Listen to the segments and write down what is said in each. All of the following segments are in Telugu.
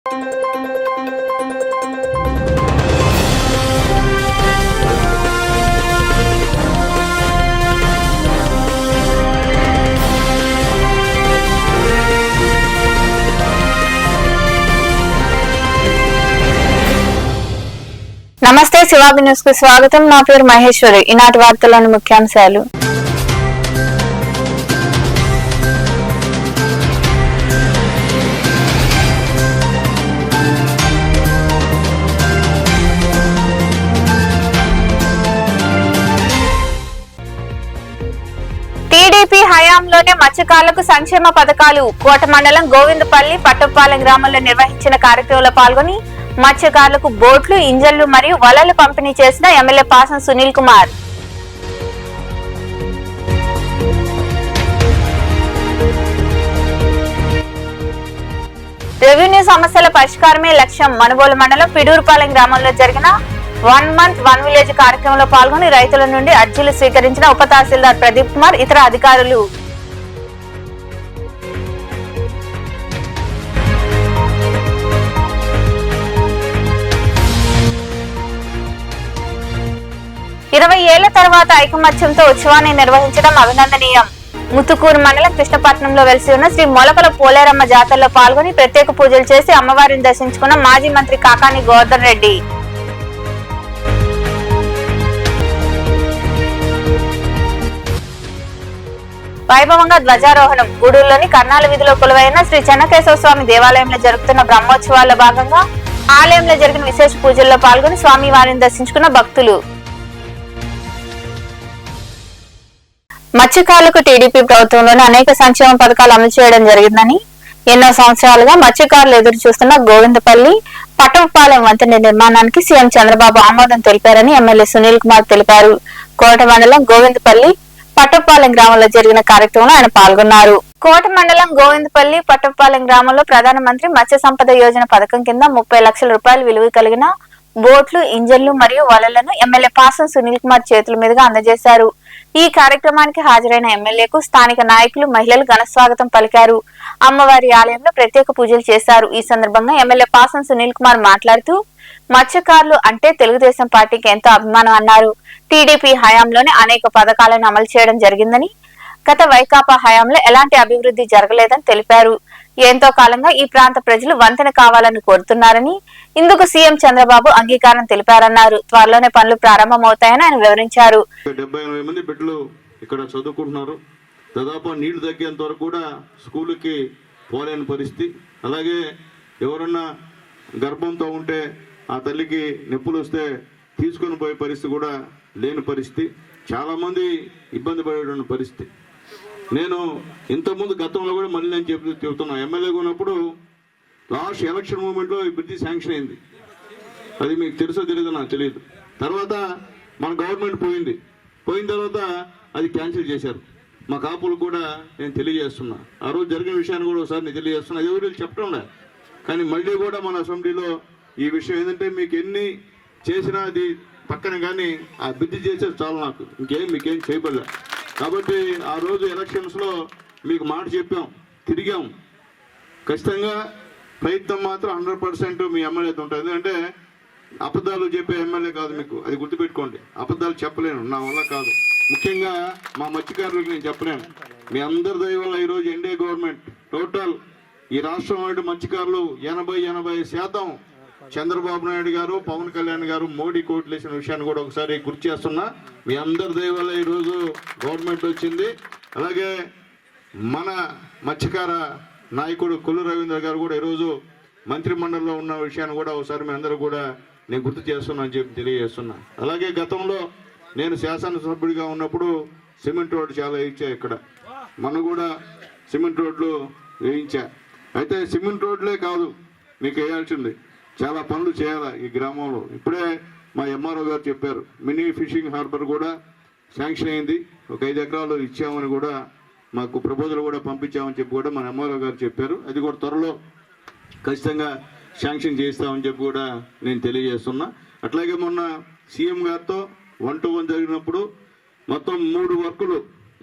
నమస్తే, శివాబి న్యూస్ కు స్వాగతం. నా పేరు మహేశ్వరి. ఈనాటి వార్తల్లోని ముఖ్యాంశాలు. టీడీపీ హయాంలోనే మత్స్యకారులకు సంక్షేమ పథకాలు. కోట మండలం గోవిందపల్లి పట్టపాలెం గ్రామంలో నిర్వహించిన కార్యక్రమంలో పాల్గొని మత్స్యకారులకు బోట్లు, ఇంజన్లు మరియు వలలు పంపిణీ చేసిన ఎమ్మెల్యే పాసం సునీల్ కుమార్. రెవెన్యూ సమస్యల పరిష్కారమే లక్ష్యం. మనుబోలు మండలం పిడూరుపాలెం గ్రామంలో జరిగిన 1 మంత్ 1 విలేజ్ కార్యక్రమంలో పాల్గొని రైతుల నుండి అర్జీలు స్వీకరించిన ఉప తహసీల్దార్ ప్రదీప్ కుమార్, ఇతర అధికారులు. ఇరవై ఏళ్ల తర్వాత ఐకమత్యంతో ఉత్సవాన్ని నిర్వహించడం అభినందనీయం. ముత్తుకూరు మండలం కృష్ణపట్నంలో వెలిసి ఉన్న శ్రీ మొలకల పోలేరమ్మ జాతరలో పాల్గొని ప్రత్యేక పూజలు చేసి అమ్మవారిని దర్శించుకున్న మాజీ మంత్రి కాకాని గోవర్ధన్ రెడ్డి. వైభవంగా ధ్వజారోహణం. గూడూరులోని కర్నాల వీధిలో కొలువైన శ్రీ చెన్నకేశవ స్వామి దేవాలయంలో జరుగుతున్న బ్రహ్మోత్సవాల్లో భాగంగా ఆలయంలో జరిగిన విశేష పూజల్లో పాల్గొని స్వామి వారిని దర్శించుకున్న భక్తులు. మత్స్యకారులకు టీడీపీ ప్రభుత్వంలోనే అనేక సంక్షేమ పథకాలు అమలు చేయడం జరిగిందని, ఎన్నో సంవత్సరాలుగా మత్స్యకారులు ఎదురు చూస్తున్న గోవిందపల్లి పట్టపాలెం వంతెన నిర్మాణానికి సీఎం చంద్రబాబు ఆమోదం తెలిపారని ఎమ్మెల్యే సునీల్ కుమార్ తెలిపారు. కోట మండలం గోవిందపల్లి పట్టపాలెం గ్రామంలో జరిగిన కార్యక్రమంలో ఆయన పాల్గొన్నారు. కోట మండలం గోవిందపల్లి పట్టపాలెం గ్రామంలో ప్రధానమంత్రి మత్స్య సంపద యోజన పథకం కింద 30 లక్షల రూపాయలు విలువ కలిగిన బోట్లు, ఇంజన్లు మరియు వలలను ఎమ్మెల్యే పాసం సునీల్ కుమార్ చేతుల మీదుగా అందజేశారు. ఈ కార్యక్రమానికి హాజరైన ఎమ్మెల్యేకు స్థానిక నాయకులు, మహిళలు ఘన స్వాగతం పలికారు. అమ్మవారి ఆలయంలో ప్రత్యేక పూజలు చేశారు. ఈ సందర్భంగా ఎమ్మెల్యే పాసం సునీల్ కుమార్ మాట్లాడుతూ మత్స్యకారులు అంటే తెలుగుదేశం పార్టీకి ఎంతో అభిమానం అన్నారు. టీడీపీ హయాంలోనే అనేక పథకాలను అమలు చేయడం జరిగిందని, గత వైకాపా హయాంలో ఎలాంటి అభివృద్ధి జరగలేదని తెలిపారు. ఎంతో కాలంగా ఈ ప్రాంత ప్రజలు వంతెన కావాలని కోరుతున్నారని, ఇందుకు సీఎం చంద్రబాబు అంగీకారం తెలిపారన్నారు. త్వరలోనే పనులు ప్రారంభమవుతాయని ఆయన వివరించారు. 78 మంది బిడ్డలు ఇక్కడ చదువుకుంటున్నారు. దాదాపు నీళ్లు తగ్గేంత వరకు కూడా స్కూల్కి పోలేని పరిస్థితి. అలాగే ఎవరన్నా గర్భంతో ఉంటే ఆ తల్లికి నొప్పులు వస్తే తీసుకొని పోయే పరిస్థితి కూడా లేని పరిస్థితి. చాలామంది ఇబ్బంది పడేటువంటి పరిస్థితి. నేను ఇంతకుముందు గతంలో కూడా మళ్ళీ నేను చెబుతున్నాను, ఎమ్మెల్యేగా ఉన్నప్పుడు లాస్ట్ ఎలక్షన్ మూమెంట్లో ఈ బ్రిడ్జి శాంక్షన్ అయింది. అది మీకు తెలుసో తెలియదో నాకు తెలియదు. తర్వాత మన గవర్నమెంట్ పోయిన తర్వాత అది క్యాన్సిల్ చేశారు. మా కాపులకు కూడా నేను తెలియజేస్తున్నా. ఆ రోజు జరిగిన విషయాన్ని కూడా ఒకసారి నేను తెలియజేస్తున్నా. అది ఎవరు చెప్పడం కానీ మళ్ళీ కూడా మన అసెంబ్లీలో ఈ విషయం ఏంటంటే, మీకు ఎన్ని చేసినా అది పక్కన, కానీ ఆ బ్రిడ్జి చేసేది చాలు, నాకు మీకేం చేయబడలే. కాబట్టి ఆ రోజు ఎలక్షన్స్లో మీకు మాట చెప్పాం, తిరిగాం. ఖచ్చితంగా ప్రయత్నం మాత్రం 100% మీ ఎమ్మెల్యేతో ఉంటుంది. ఎందుకంటే అబద్ధాలు చెప్పే ఎమ్మెల్యే కాదు, మీకు అది గుర్తుపెట్టుకోండి. అబద్ధాలు చెప్పలేను, నా వల్ల కాదు. ముఖ్యంగా మా మత్స్యకారులకు నేను చెప్పలేను. మీ అందరి దయ వల్ల ఈరోజు ఎన్డీఏ గవర్నమెంట్ టోటల్ ఈ రాష్ట్రం అంటే మత్స్యకారులు 80% చంద్రబాబు నాయుడు గారు, పవన్ కళ్యాణ్ గారు, మోడీ కోట్లు వేసిన విషయాన్ని కూడా ఒకసారి గుర్తు చేస్తున్నా. మీ అందరి దయ వల్ల ఈరోజు గవర్నమెంట్ వచ్చింది. అలాగే మన మత్స్యకార నాయకుడు కొల్లు రవీంద్ర గారు కూడా ఈరోజు మంత్రిమండలిలో ఉన్న విషయాన్ని కూడా ఒకసారి మీ అందరూ కూడా నేను గుర్తు చేస్తున్నా అని చెప్పి తెలియజేస్తున్నా. అలాగే గతంలో నేను శాసనసభ్యుడిగా ఉన్నప్పుడు సిమెంట్ రోడ్డు చాలా వేయించా. ఇక్కడ మనం కూడా సిమెంట్ రోడ్లు వేయించా. అయితే సిమెంట్ రోడ్లే కాదు మీకు వేయాల్సింది, చాలా పనులు చేయాలి ఈ గ్రామంలో. ఇప్పుడే మా ఎంఆర్ఓ గారు చెప్పారు, మినీ ఫిషింగ్ హార్బర్ కూడా శాంక్షన్ అయింది. ఒక 5 ఎకరాలు ఇచ్చామని కూడా మాకు ప్రపోజల్ కూడా పంపించామని చెప్పి కూడా మన ఎంఆర్ఓ గారు చెప్పారు. అది కూడా త్వరలో ఖచ్చితంగా శాంక్షన్ చేస్తామని చెప్పి కూడా నేను తెలియజేస్తున్నా. అట్లాగే మొన్న సీఎం గారితో 1-to-1 జరిగినప్పుడు మొత్తం 3 వర్కులు,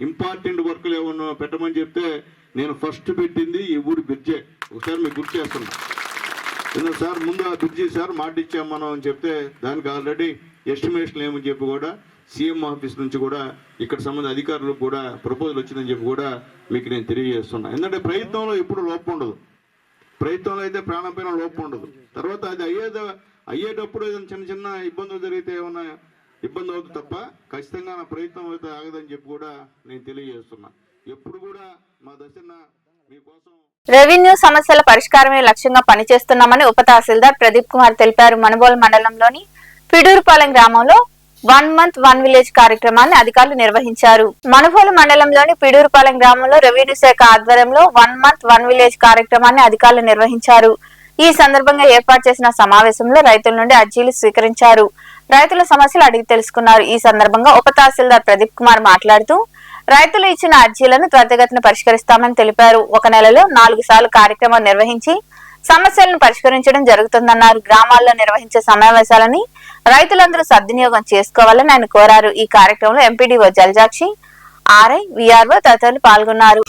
ఇంపార్టెంట్ వర్కులు ఏమన్నా పెట్టమని చెప్తే నేను ఫస్ట్ పెట్టింది ఈ ఊరి బ్రిడ్జే. ఒకసారి మీకు గుర్తు చేస్తున్నా. ఎందుకంటే సార్ ముందు ఆ బ్రిడ్జి సార్ మాట ఇచ్చాం మనం అని చెప్తే దానికి ఆల్రెడీ ఎస్టిమేషన్ ఏమని చెప్పి కూడా సీఎం ఆఫీస్ నుంచి కూడా ఇక్కడ సంబంధించిన అధికారులకు కూడా ప్రపోజల్ వచ్చిందని చెప్పి కూడా మీకు నేను తెలియజేస్తున్నా. ఎందుకంటే ప్రయత్నంలో ఎప్పుడు లోపం ఉండదు, ప్రయత్నంలో అయితే ప్రాణంపైన లోపం ఉండదు. తర్వాత అది అయ్యేటప్పుడు ఏదైనా చిన్న చిన్న ఇబ్బందులు జరిగితే ఏమన్నా ఇబ్బంది అవుతుంది తప్ప ఖచ్చితంగా నా ప్రయత్నం అయితే ఆగదని చెప్పి కూడా నేను తెలియజేస్తున్నా. ఎప్పుడు కూడా మా దశన మీకోసం రెవెన్యూ సమస్యల పరిష్కారమే లక్ష్యంగా పనిచేస్తున్నామని ఉప తహసీల్దార్ ప్రదీప్ కుమార్ తెలిపారు. మనుబోలు మండలంలోని పిడూరుపాలెం గ్రామంలో 1 month 1 village కార్యక్రమాన్ని అధికారులు నిర్వహించారు. మనుబోలు మండలంలోని పిడూరుపాలెం గ్రామంలో రెవెన్యూ శాఖ ఆధ్వర్యంలో 1 month 1 village కార్యక్రమాన్ని అధికారులు నిర్వహించారు. ఈ సందర్భంగా ఏర్పాటు చేసిన సమావేశంలో రైతుల నుండి అర్జీలు స్వీకరించారు. రైతుల సమస్యలు అడిగి తెలుసుకున్నారు. ఈ సందర్భంగా ఉప తహసీల్దార్ ప్రదీప్ కుమార్ మాట్లాడుతూ రైతులు ఇచ్చిన అర్జీలను త్వరితగతిన పరిష్కరిస్తామని తెలిపారు. 1 నెలలో 4 సార్లు కార్యక్రమం నిర్వహించి సమస్యలను పరిష్కరించడం జరుగుతుందన్నారు. గ్రామాల్లో నిర్వహించే సమావేశాలని రైతులందరూ సద్వినియోగం చేసుకోవాలని ఆయన కోరారు. ఈ కార్యక్రమంలో ఎంపీడీఓ జలజాక్షి, ఆర్ఐ, విఆర్ఓ తదితరులు పాల్గొన్నారు.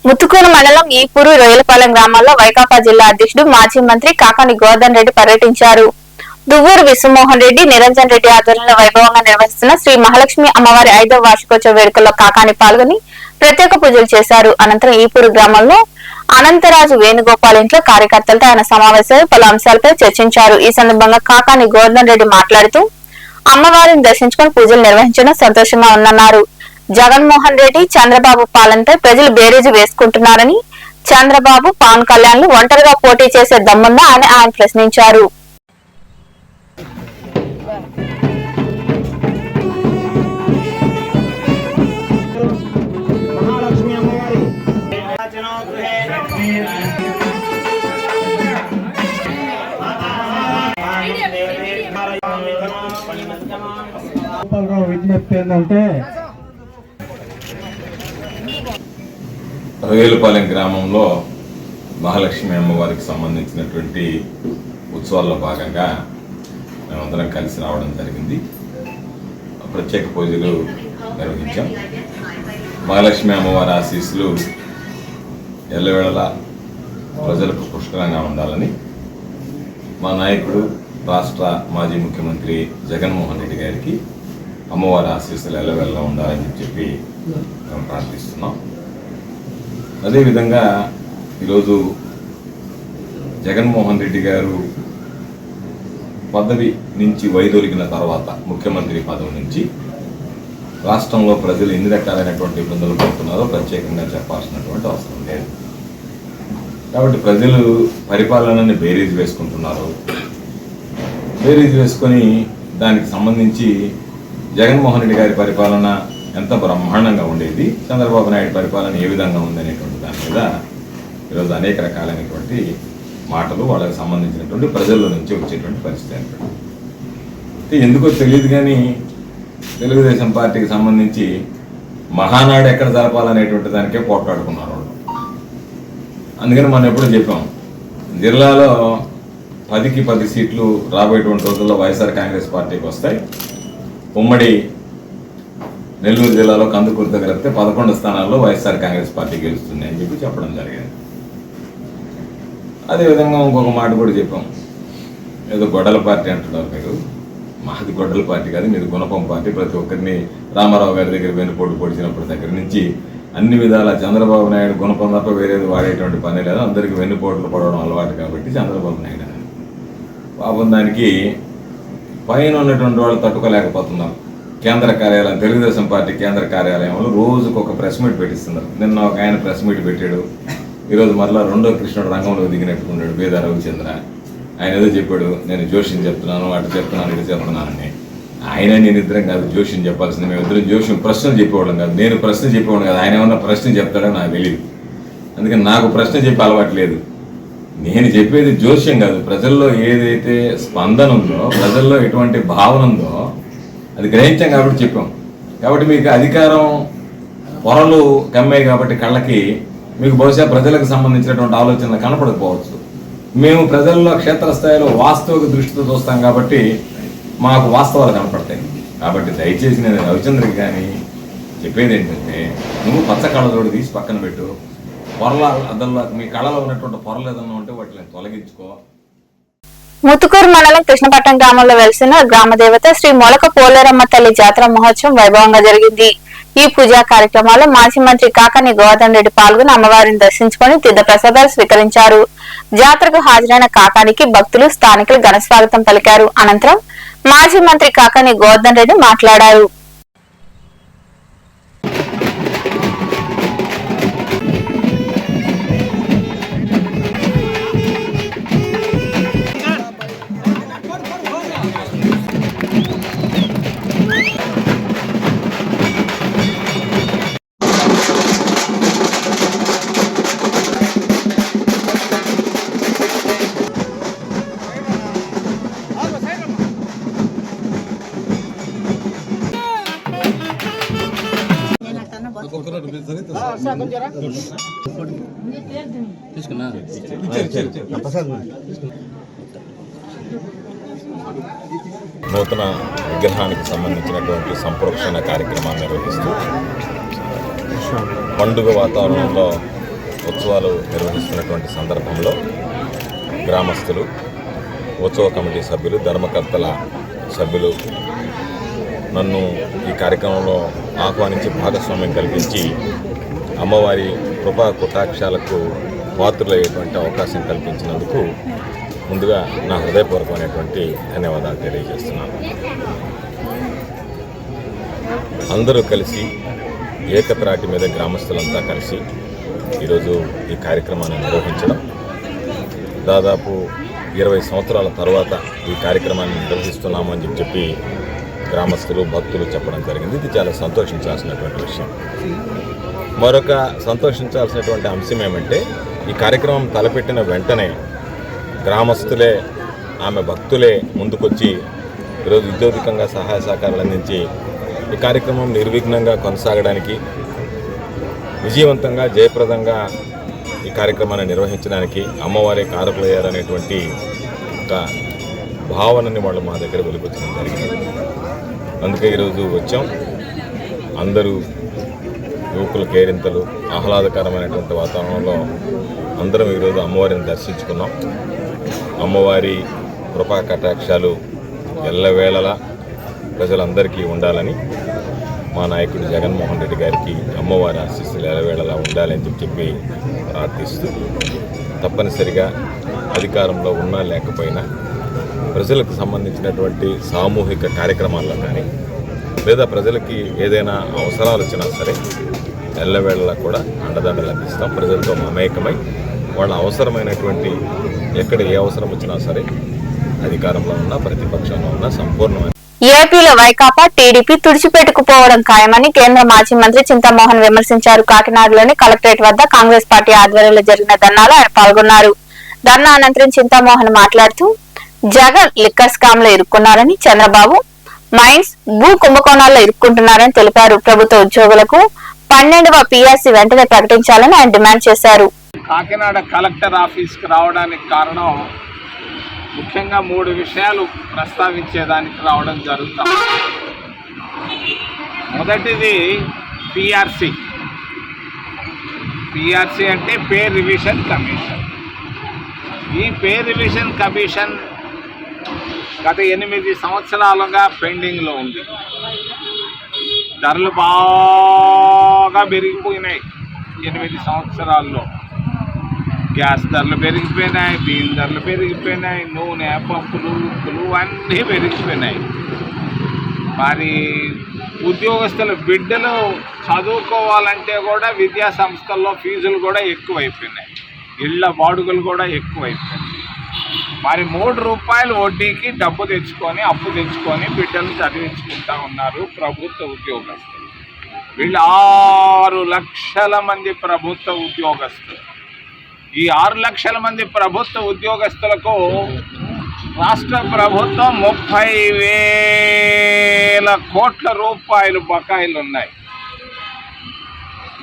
ముత్తుకూరు మండలం ఈపూరు, రొయ్యలపాలెం గ్రామాల్లో వైకాపా జిల్లా అధ్యక్షుడు మాజీ మంత్రి కాకాని గోవర్ధన్ రెడ్డి పర్యటించారు. దువ్వూరు విశ్వమోహన్ రెడ్డి, నిరంజన్ రెడ్డి ఆధ్వర్యంలో వైభవంగా నిర్వహిస్తున్న శ్రీ మహాలక్ష్మి అమ్మవారి 5వ వార్షికోత్సవ వేడుకల్లో కాకాని పాల్గొని ప్రత్యేక పూజలు చేశారు. అనంతరం ఈపూరు గ్రామంలో అనంతరాజు వేణుగోపాల్ ఇంట్లో కార్యకర్తలతో ఆయన సమావేశంలో పలు అంశాలపై చర్చించారు. ఈ సందర్భంగా కాకాని గోవర్ధన్ రెడ్డి మాట్లాడుతూ అమ్మవారిని దర్శించుకుని పూజలు నిర్వహించడం సంతోషంగా ఉందన్నారు. జగన్మోహన్ రెడ్డి, చంద్రబాబు పాలనపై ప్రజలు బేరీజు వేసుకుంటున్నారని, చంద్రబాబు, పవన్ కళ్యాణ్ ఒంటరిగా పోటీ చేసే దమ్ముందా అని ఆయన ప్రశ్నించారు. విజ్ఞప్తి ఏంటంటే రొయ్యలపాలెం గ్రామంలో మహాలక్ష్మి అమ్మవారికి సంబంధించినటువంటి ఉత్సవాల్లో భాగంగా మేమందరం కలిసి రావడం జరిగింది. ప్రత్యేక పూజలు నిర్వహించాం. మహాలక్ష్మి అమ్మవారి ఆశీస్సులు ఎల్లవేళలా ప్రజలకు పుష్కలంగా ఉండాలని మా నాయకుడు, రాష్ట్ర మాజీ ముఖ్యమంత్రి జగన్మోహన్ రెడ్డి గారికి అమ్మవారి ఆశీస్సులు ఎల్లవేళలా ఉండాలని చెప్పి మేము ప్రార్థిస్తున్నాం. అదేవిధంగా ఈరోజు జగన్మోహన్ రెడ్డి గారు పదవి నుంచి వైదొలిగిన తర్వాత, ముఖ్యమంత్రి పదవి నుంచి రాష్ట్రంలో ప్రజలు ఎన్ని రకాలైనటువంటి ఇబ్బందులు పడుతున్నారో ప్రత్యేకంగా చెప్పాల్సినటువంటి అవసరం లేదు. కాబట్టి ప్రజలు పరిపాలనని బేరీజ్ వేసుకుంటున్నారు. బేరీజ్ వేసుకొని దానికి సంబంధించి జగన్మోహన్ రెడ్డి గారి పరిపాలన ఎంత బ్రహ్మాండంగా ఉండేది, చంద్రబాబు నాయుడు పరిపాలన ఏ విధంగా ఉందనేటువంటి దాని మీద ఈరోజు అనేక రకాలైనటువంటి మాటలు వాళ్ళకి సంబంధించినటువంటి ప్రజల నుంచి వచ్చేటువంటి పరిస్థితి అంటే ఎందుకో తెలియదు. కానీ తెలుగుదేశం పార్టీకి సంబంధించి మహానాడు ఎక్కడ జరపాలనేటువంటి దానికే పోట్లాడుకున్నారు వాళ్ళు. అందుకని మనం ఎప్పుడు చెప్పాం, జిల్లాలో 10కి 10 సీట్లు రాబోయేటువంటి రోజుల్లో వైఎస్ఆర్ కాంగ్రెస్ పార్టీకి వస్తాయి. ఉమ్మడి నెల్లూరు జిల్లాలో కందుకూరుతో కలిపితే 11 స్థానాల్లో వైఎస్ఆర్ కాంగ్రెస్ పార్టీ గెలుస్తుంది అని చెప్పి చెప్పడం జరిగింది. అదేవిధంగా ఇంకొక మాట కూడా చెప్పాం, ఏదో గొడ్డల పార్టీ అంటున్నారు మీరు. మాది గొడ్డల పార్టీ కాదు, మీది గుణపం పార్టీ. ప్రతి ఒక్కరిని రామారావు గారి దగ్గర వెన్నుపోటు పొడిచినప్పటి దగ్గర నుంచి అన్ని విధాల చంద్రబాబు నాయుడు గుణపం తప్ప వేరేది వాడేటువంటి పని లేదు. అందరికీ వెన్నుపోట్లు పడడం అలవాటు కాబట్టి చంద్రబాబు నాయుడు అని పాపం దానికి పైన ఉన్నటువంటి వాళ్ళు తట్టుకోలేకపోతున్నారు. కేంద్ర కార్యాలయం, తెలుగుదేశం పార్టీ కేంద్ర కార్యాలయంలో రోజుకు ఒక ప్రెస్ మీట్ పెట్టిస్తున్నారు. నిన్న ఒక ఆయన ప్రెస్ మీట్ పెట్టాడు. ఈరోజు మరలా రెండో కృష్ణుడు రంగంలోకి దిగినట్టుకున్నాడు బేద రవిచంద్ర. ఆయన ఏదో చెప్పాడు, నేను జోషిని చెప్తున్నాను, అటు చెప్తున్నాను, ఇటు చెప్తున్నానని. ఆయన నేను ఇద్దరం కాదు జోషిని చెప్పాల్సింది. మేము ఇద్దరం జోషి ప్రశ్నలు చెప్పేవాళ్ళం కాదు. నేను ప్రశ్న చెప్పేవాడు కాదు. ఆయన ఏమన్నా ప్రశ్న చెప్తాడో నాకు తెలియదు. అందుకని నాకు ప్రశ్న చెప్పే అలవాటు లేదు. నేను చెప్పేది జోష్యం కాదు, ప్రజల్లో ఏదైతే స్పందన ఉందో, ప్రజల్లో ఎటువంటి భావన ఉందో అది గ్రహించాం కాబట్టి చెప్పాం. కాబట్టి మీకు అధికారం పొరలు కమ్మాయి కాబట్టి కళ్ళకి మీకు బహుశా ప్రజలకు సంబంధించినటువంటి ఆలోచనలు కనపడకపోవచ్చు. మేము ప్రజల్లో క్షేత్రస్థాయిలో వాస్తవిక దృష్టితో చూస్తాం కాబట్టి మాకు వాస్తవాలు కనపడతాయి. కాబట్టి దయచేసి నేను రవిచంద్రకి కానీ చెప్పేది ఏంటంటే, నువ్వు పచ్చ కళ్ళజోడు తీసి పక్కన పెట్టు. పొరల అద్దంలో మీ కళలో ఉన్నటువంటి పొరలు ఏదన్నా ఉంటే వాటిని తొలగించుకో. ముతుకూరు మండలం కృష్ణపట్నం గ్రామంలో వెలిసిన గ్రామ దేవత శ్రీ మొలక పోలేరమ్మ తల్లి జాతర మహోత్సవం వైభవంగా జరిగింది. ఈ పూజా కార్యక్రమాల్లో మాజీ మంత్రి కాకాని గోవర్ధన్ రెడ్డి పాల్గొని అమ్మవారిని దర్శించుకుని తీర్థ ప్రసాదాలు స్వీకరించారు. జాతరకు హాజరైన కాకానికి భక్తులు స్థానికులు ఘన స్వాగతం పలికారు. అనంతరం మాజీ మంత్రి కాకాని గోవర్ధన్ రెడ్డి మాట్లాడారు. నూతన విగ్రహానికి సంబంధించినటువంటి సంప్రోక్షణ కార్యక్రమాన్ని నిర్వహిస్తూ పండుగ వాతావరణంలో ఉత్సవాలు నిర్వహిస్తున్నటువంటి సందర్భంలో గ్రామస్తులు, ఉత్సవ కమిటీ సభ్యులు, ధర్మకర్తల సభ్యులు నన్ను ఈ కార్యక్రమంలో ఆహ్వానించి భాగస్వామ్యం కల్పించి అమ్మవారి కృపా కుటాక్షాలకు పాత్రులయ్యేటువంటి అవకాశం కల్పించినందుకు ముందుగా నా హృదయపూర్వకమైనటువంటి ధన్యవాదాలు తెలియజేస్తున్నాను. అందరూ కలిసి ఏకత్రాటి మీద గ్రామస్తులంతా కలిసి ఈరోజు ఈ కార్యక్రమాన్ని నిర్వహించడం, దాదాపు 20 సంవత్సరాల తర్వాత ఈ కార్యక్రమాన్ని నిర్వహిస్తున్నాము అని చెప్పి గ్రామస్తులు, భక్తులు చెప్పడం జరిగింది. ఇది చాలా సంతోషించాల్సినటువంటి విషయం. మరొక సంతోషించాల్సినటువంటి అంశం ఏమంటే, ఈ కార్యక్రమం తలపెట్టిన వెంటనే గ్రామస్తులే, ఆమె భక్తులే ముందుకొచ్చి ఈరోజు విద్యోధికంగా సహాయ సహకారాలు అందించి ఈ కార్యక్రమం నిర్విఘ్నంగా కొనసాగడానికి, విజయవంతంగా జయప్రదంగా ఈ కార్యక్రమాన్ని నిర్వహించడానికి అమ్మవారే కారకులయ్యారనేటువంటి ఒక భావనని వాళ్ళు మా దగ్గర వెలువచ్చడం జరిగింది. అందుకే ఈరోజు వచ్చాం. అందరూ యువకుల కేరింతలు, ఆహ్లాదకరమైనటువంటి వాతావరణంలో అందరం ఈరోజు అమ్మవారిని దర్శించుకున్నాం. అమ్మవారి కృపా కటాక్షాలు ఎల్లవేళలా ప్రజలందరికీ ఉండాలని, మా నాయకుడు జగన్మోహన్ రెడ్డి గారికి అమ్మవారి ఆశీస్సులు ఎల్లవేళలా ఉండాలని చెప్పి ప్రార్థిస్తూ, తప్పనిసరిగా అధికారంలో ఉన్నా లేకపోయినా ప్రజలకు సంబంధించినటువంటి సామూహిక కార్యక్రమాల్లో కానీ, లేదా ప్రజలకి ఏదైనా అవసరాలు వచ్చినా సరే ఎల్లవేళలా కూడా అండదండలు అందిస్తాం. ప్రజలతో మమేకమై వాళ్ళ అవసరమైనటువంటి ఎక్కడ ఏ అవసరం వచ్చినా సరే అధికారంలో ఉన్నా ప్రతిపక్షంలో ఉన్నా సంపూర్ణమైన. ఏపీలో వైకాపా, టీడీపీ తుడిచిపెట్టుకుపోవడం ఖాయమని కేంద్ర మాజీ మంత్రి చింతామోహన్ విమర్శించారు. కాకినాడలోని కలెక్టరేట్ వద్ద కాంగ్రెస్ పార్టీ ఆధ్వర్యంలో జరిగిన ధర్నాలో ఆయన పాల్గొన్నారు. ధర్నా అనంతరం చింతామోహన్ మాట్లాడుతూ, జగన్ లిక్కర్ స్కామ్ లో ఇరుక్కున్నారని, చంద్రబాబు మైన్స్ భూ కుంభకోణాల్లో ఇరుక్కుంటున్నారని తెలిపారు. ప్రభుత్వ ఉద్యోగులకు 12వ పిఆర్సీ వెంటనే ప్రకటించాలని ఆయన డిమాండ్ చేశారు. కాకినాడ కలెక్టర్ ఆఫీస్కి రావడానికి కారణం ముఖ్యంగా 3 విషయాలు ప్రస్తావించేదానికి రావడం జరుగుతుంది. మొదటిది పిఆర్సీ. పిఆర్సీ అంటే పే రివిజన్ కమిషన్. ఈ పే రివిజన్ కమిషన్ గత 8 సంవత్సరాలుగా పెండింగ్లో ఉంది. ధరలు బాగా పెరిగిపోయినాయి. 8 సంవత్సరాల్లో గ్యాస్ ధరలు పెరిగిపోయినాయి, బియ్యం ధరలు పెరిగిపోయినాయి, నూనె, పప్పులు, ఉప్పులు అన్నీ పెరిగిపోయినాయి. మరి ఉద్యోగస్తుల బిడ్డలు చదువుకోవాలంటే కూడా విద్యా సంస్థల్లో ఫీజులు కూడా ఎక్కువైపోయినాయి, ఇళ్ల బాడుగలు కూడా ఎక్కువైపోయినాయి. మరి 3 రూపాయలు వడ్డీకి డబ్బు తెచ్చుకొని, అప్పు తెచ్చుకొని బిడ్డలు చదివించుకుంటా ఉన్నారు ప్రభుత్వ ఉద్యోగస్తులు. వీళ్ళు 6 లక్షల మంది ప్రభుత్వ ఉద్యోగస్తులు. ఈ 6 లక్షల మంది ప్రభుత్వ ఉద్యోగస్తులకు రాష్ట్ర ప్రభుత్వం 30,000 కోట్ల రూపాయలు బకాయిలు ఉన్నాయి.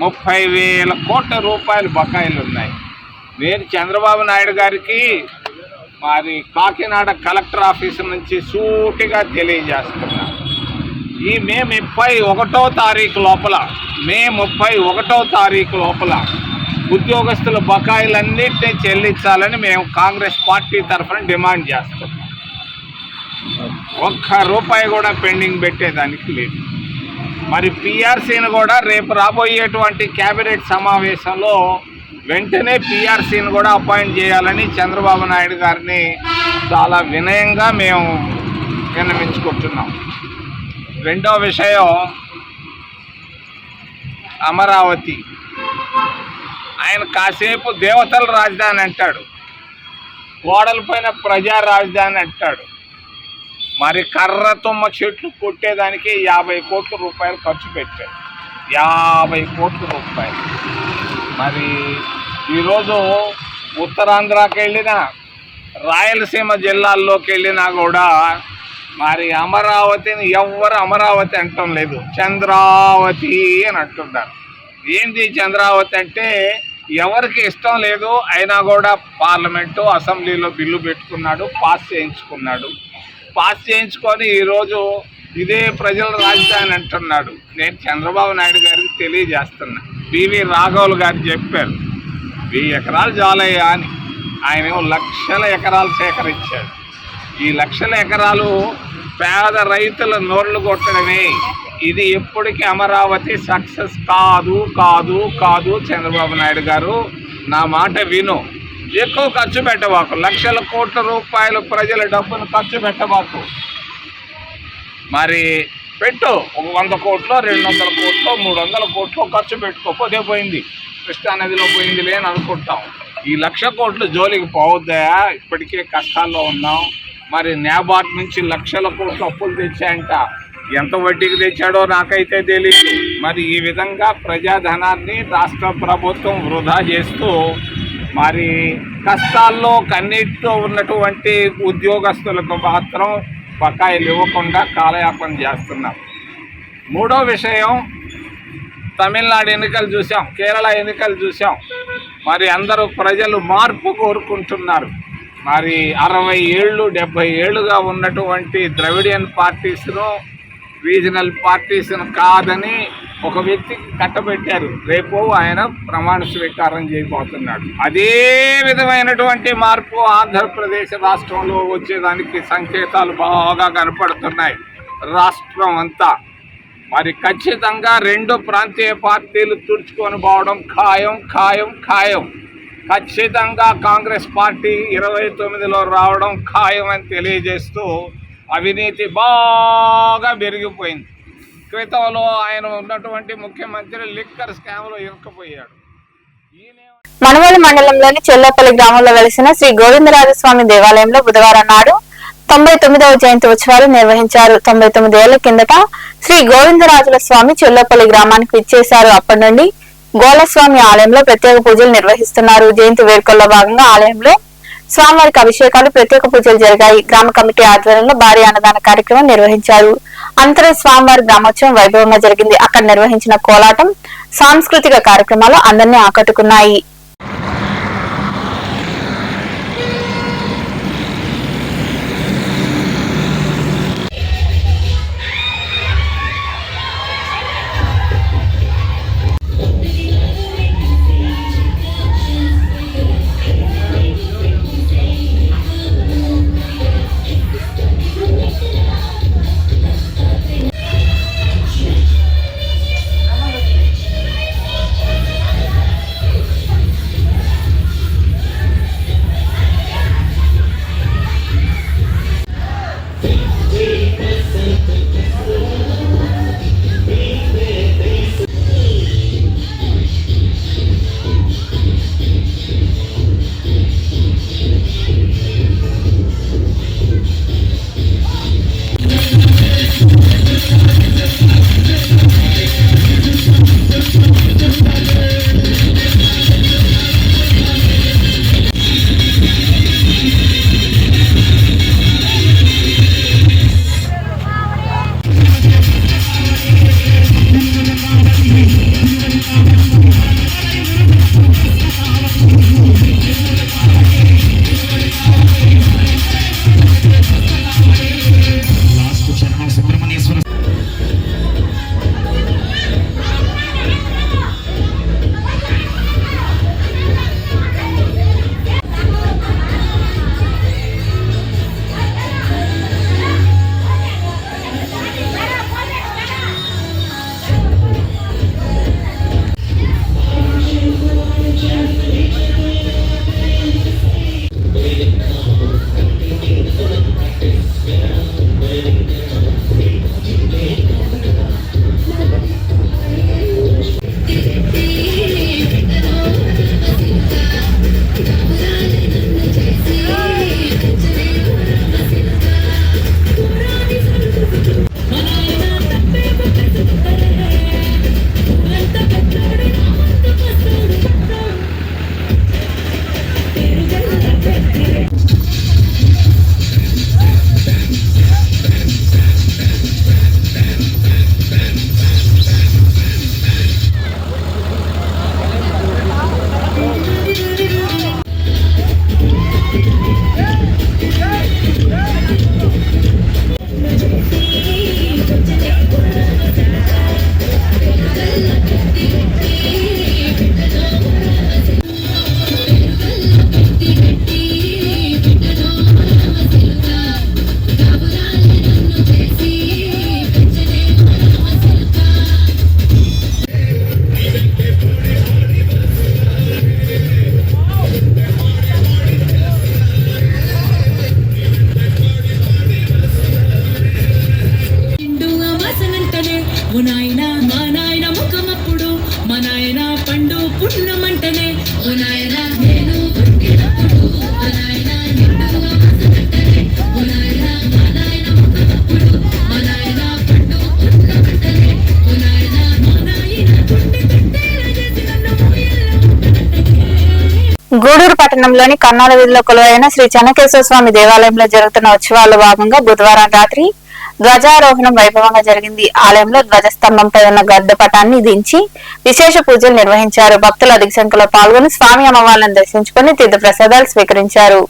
30,000 కోట్ల రూపాయలు బకాయిలు ఉన్నాయి. నేను చంద్రబాబు నాయుడు గారికి మరి కాకినాడ కలెక్టర్ ఆఫీసు నుంచి సూటిగా తెలియజేస్తున్నా, ఈ మే 31వ తారీఖు లోపల ఉద్యోగస్తుల బకాయిలన్నింటినీ చెల్లించాలని మేము కాంగ్రెస్ పార్టీ తరఫున డిమాండ్ చేస్తున్నాం. ₹1 కూడా పెండింగ్ పెట్టేదానికి లేదు. మరి పిఆర్సీని కూడా రేపు రాబోయేటువంటి కేబినెట్ సమావేశంలో వెంటనే పిఆర్సీని కూడా అపాయింట్ చేయాలని చంద్రబాబు నాయుడు గారిని చాలా వినయంగా మేము విన్నవించుకుంటున్నాం. రెండో విషయం అమరావతి. ఆయన కాసేపు దేవతల రాజధాని అంటాడు, గోడలపైన ప్రజా రాజధాని అంటాడు. మరి కర్ర తుమ్మ చెట్లు కొట్టేదానికి ₹50 కోట్ల ఖర్చు పెట్టాడు. ₹50 కోట్ల. మరి ఈరోజు ఉత్తరాంధ్రకి వెళ్ళినా, రాయలసీమ జిల్లాల్లోకి వెళ్ళినా కూడా మరి అమరావతిని ఎవ్వరు అమరావతి అంటం లేదు, చంద్రావతి అని అంటున్నారు. ఏంది చంద్రావతి అంటే ఎవరికి ఇష్టం లేదు, అయినా కూడా పార్లమెంటు అసెంబ్లీలో బిల్లు పెట్టుకున్నాడు, పాస్ చేయించుకొని ఈరోజు ఇదే ప్రజల రాజధాని అంటున్నాడు. నేను చంద్రబాబు నాయుడు గారికి తెలియజేస్తున్నా, బివి రాఘవులు గారు చెప్పారు 1000 ఎకరాలు చాలయ్యా అని. ఆయన లక్షల ఎకరాలు సేకరించాడు. ఈ లక్షల ఎకరాలు పేద రైతుల నోర్లు కొట్టడమే. ఇది ఎప్పటికీ అమరావతి సక్సెస్ కాదు కాదు కాదు. చంద్రబాబు నాయుడు గారు నా మాట విను, ఎక్కువ ఖర్చు పెట్టబాకు, లక్షల కోట్ల రూపాయలు ప్రజల డబ్బును ఖర్చు పెట్టబాకు. మరి పెట్టు, ఒక 100 కోట్లు 200 కోట్లు 300 కోట్లు ఖర్చు పెట్టుకోకపోతే పోయింది, కృష్ణానదిలో పోయిందిలే అని అనుకుంటాం. ఈ 1,00,000 కోట్లు జోలికి పోవద్దా? ఇప్పటికే కష్టాల్లో ఉన్నాం. మరి నాబార్డ్ నుంచి లక్షల కోట్లు అప్పులు తెచ్చాయంట, ఎంత వడ్డీకి తెచ్చాడో నాకైతే తెలియదు. మరి ఈ విధంగా ప్రజాధనాన్ని రాష్ట్ర ప్రభుత్వం వృధా చేస్తూ మరి కష్టాల్లో కన్నీటితో ఉన్నటువంటి ఉద్యోగస్తులకు మాత్రం బకాయిలు ఇవ్వకుండా కాలయాపన చేస్తున్నారు. మూడో విషయం, తమిళనాడు ఎన్నికలు చూసాం, కేరళ ఎన్నికలు చూసాం. మరి అందరూ ప్రజలు మార్పు కోరుకుంటున్నారు. మరి 60 ఏళ్ళు 70 ఏళ్ళుగా ఉన్నటువంటి ద్రవిడియన్ పార్టీస్ను, రీజనల్ పార్టీస్ను కాదని ఒక వ్యక్తికి కట్టబెట్టారు. రేపు ఆయన ప్రమాణ స్వీకారం చేయబోతున్నాడు. అదే విధమైనటువంటి మార్పు ఆంధ్రప్రదేశ్ రాష్ట్రంలో వచ్చేదానికి సంకేతాలు బాగా కనపడుతున్నాయి రాష్ట్రం అంతా. మరి ఖచ్చితంగా 2 ప్రాంతీయ పార్టీలు తుడుచుకొని పోవడం ఖాయం ఖాయం ఖాయం. ఖచ్చితంగా కాంగ్రెస్ పార్టీ 29లో రావడం ఖాయం అని తెలియజేస్తూ, అవినీతి బాగా పెరిగిపోయింది. క్రితంలో ఆయన ఉన్నటువంటి ముఖ్యమంత్రి లిక్కర్ స్కామ్లో ఇరుక్కుపోయాడు. మనవల్లి మండలంలోని చెల్లోపల్లి గ్రామంలో వెలిసిన శ్రీ గోవిందరాజస్వామి దేవాలయంలో బుధవారం నాడు 99వ జయంతి ఉత్సవాలు నిర్వహించారు. 99 ఏళ్ల కిందట శ్రీ గోవిందరాజుల స్వామి చెల్లోపల్లి గ్రామానికి విచ్చేశారు. అప్పటి నుండి గోళస్వామి ఆలయంలో ప్రత్యేక పూజలు నిర్వహిస్తున్నారు. జయంతి వేడుకల్లో భాగంగా ఆలయంలో స్వామివారికి అభిషేకాలు, ప్రత్యేక పూజలు జరిగాయి. గ్రామ కమిటీ ఆధ్వర్యంలో భారీ అన్నదాన కార్యక్రమం నిర్వహించారు. అనంతరం స్వామివారి గ్రామోత్సవం వైభవంగా జరిగింది. అక్కడ నిర్వహించిన కోలాటం, సాంస్కృతిక కార్యక్రమాలు అందరినీ ఆకట్టుకున్నాయి. గూడూరు పట్టణంలోని కన్నాల వీధిలో కొలువైన శ్రీ చెన్నకేశవ స్వామి దేవాలయంలో జరుగుతున్న ఉత్సవాల్లో భాగంగా బుధవారం రాత్రి ధ్వజారోహణం వైభవంగా జరిగింది. ఆలయంలో ధ్వజస్తంభంపై ఉన్న గద్ద పటాన్ని దించి విశేష పూజలు నిర్వహించారు. భక్తులు అధిక సంఖ్యలో పాల్గొని స్వామి అమ్మవార్లను దర్శించుకుని తీర్థ ప్రసాదాలు స్వీకరించారు.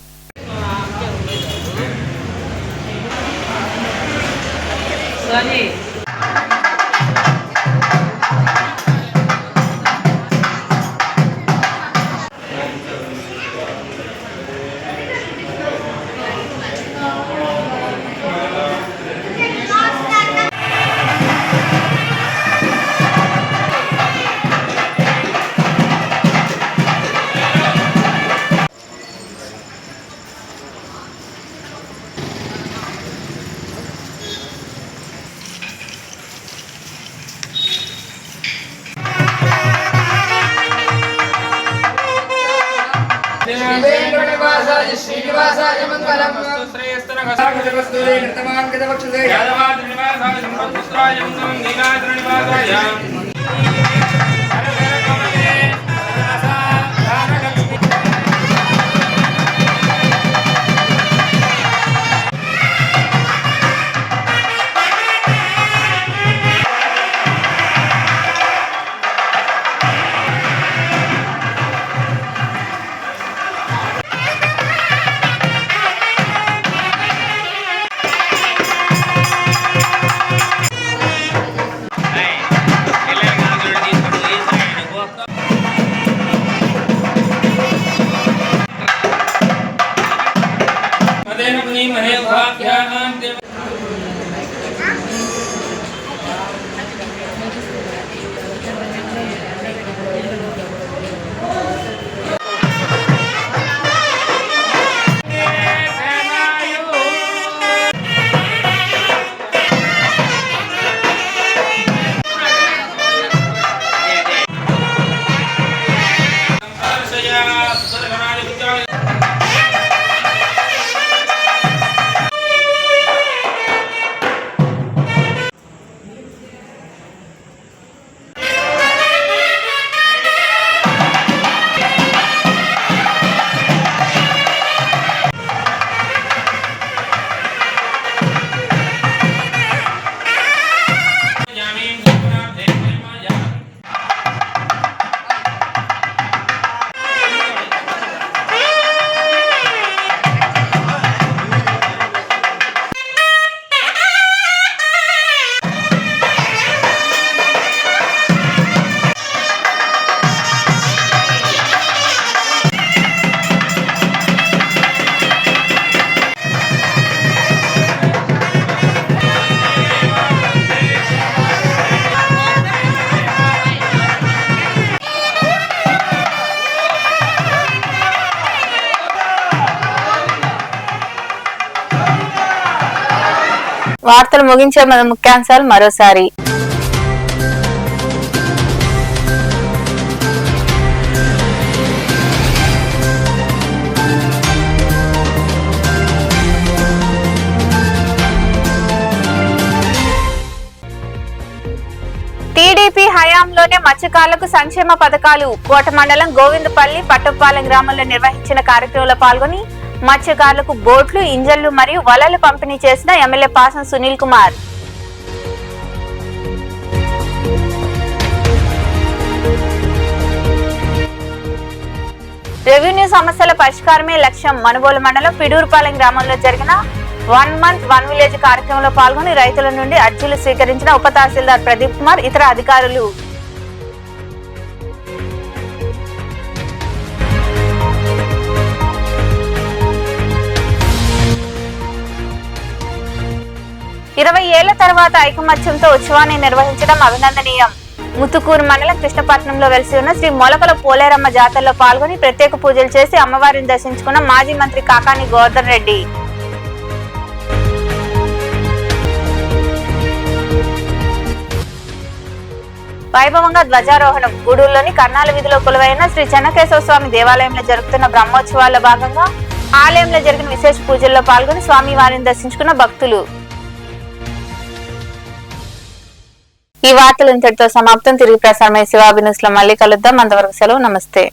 శ్రీనివాసాయ మంగళం శ్రేయస్తనగసాగజగస్తులే నృతమాంకితవక్షసే యాదవాద్రినివాసాయ సంపత్పుత్రాయ మంగళం నీలాద్రినివాసాయ వార్తలు ముగించే మన ముఖ్యాంశాలు మరోసారి. టీడీపీ హయాంలోనే మత్స్యకారులకు సంక్షేమ పథకాలు. కోట మండలం గోవిందపల్లి పట్టుపాలెం గ్రామంలో నిర్వహించిన కార్యక్రమంలో పాల్గొని మత్స్యకారులకు బోట్లు, ఇంజన్లు మరియు వలలు పంపిణీ చేసిన ఎమ్మెల్యే పాసం సునీల్ కుమార్. రెవెన్యూ సమస్యల పరిష్కారమే లక్ష్యం. మనుబోలు మండలం పిడూరుపాలెం గ్రామంలో జరిగిన 1 మంత్ 1 విలేజ్ కార్యక్రమంలో పాల్గొని రైతుల నుండి అర్జీలు స్వీకరించిన ఉప తహసీల్దార్ ప్రదీప్ కుమార్ ఇతర అధికారులు. ఇరవై ఏళ్ల తర్వాత ఐకమత్యంతో ఉత్సవాన్ని నిర్వహించడం అభినందనీయం. ముత్తుకూరు మండలం కృష్ణపట్నంలో వెలిసి ఉన్న శ్రీ మొలకల పోలేరమ్మ జాతరలో పాల్గొని ప్రత్యేక పూజలు చేసి అమ్మవారిని దర్శించుకున్న మాజీ మంత్రి కాకాని గోవర్ధన్ రెడ్డి. వైభవంగా ధ్వజారోహణం. గూడూరులోని కర్నాల వీధిలో కొలువైన శ్రీ చెన్నకేశవ స్వామి దేవాలయంలో జరుగుతున్న బ్రహ్మోత్సవాల్లో భాగంగా ఆలయంలో జరిగిన విశేష పూజల్లో పాల్గొని స్వామి వారిని దర్శించుకున్న భక్తులు. ఈ వార్తలు ఇంతటితో సమాప్తం. తిరిగి ప్రసారమై శివాభిన్యూస్ లో మళ్ళీ కలుద్దాం. అంతవరకు సెలవు. నమస్తే.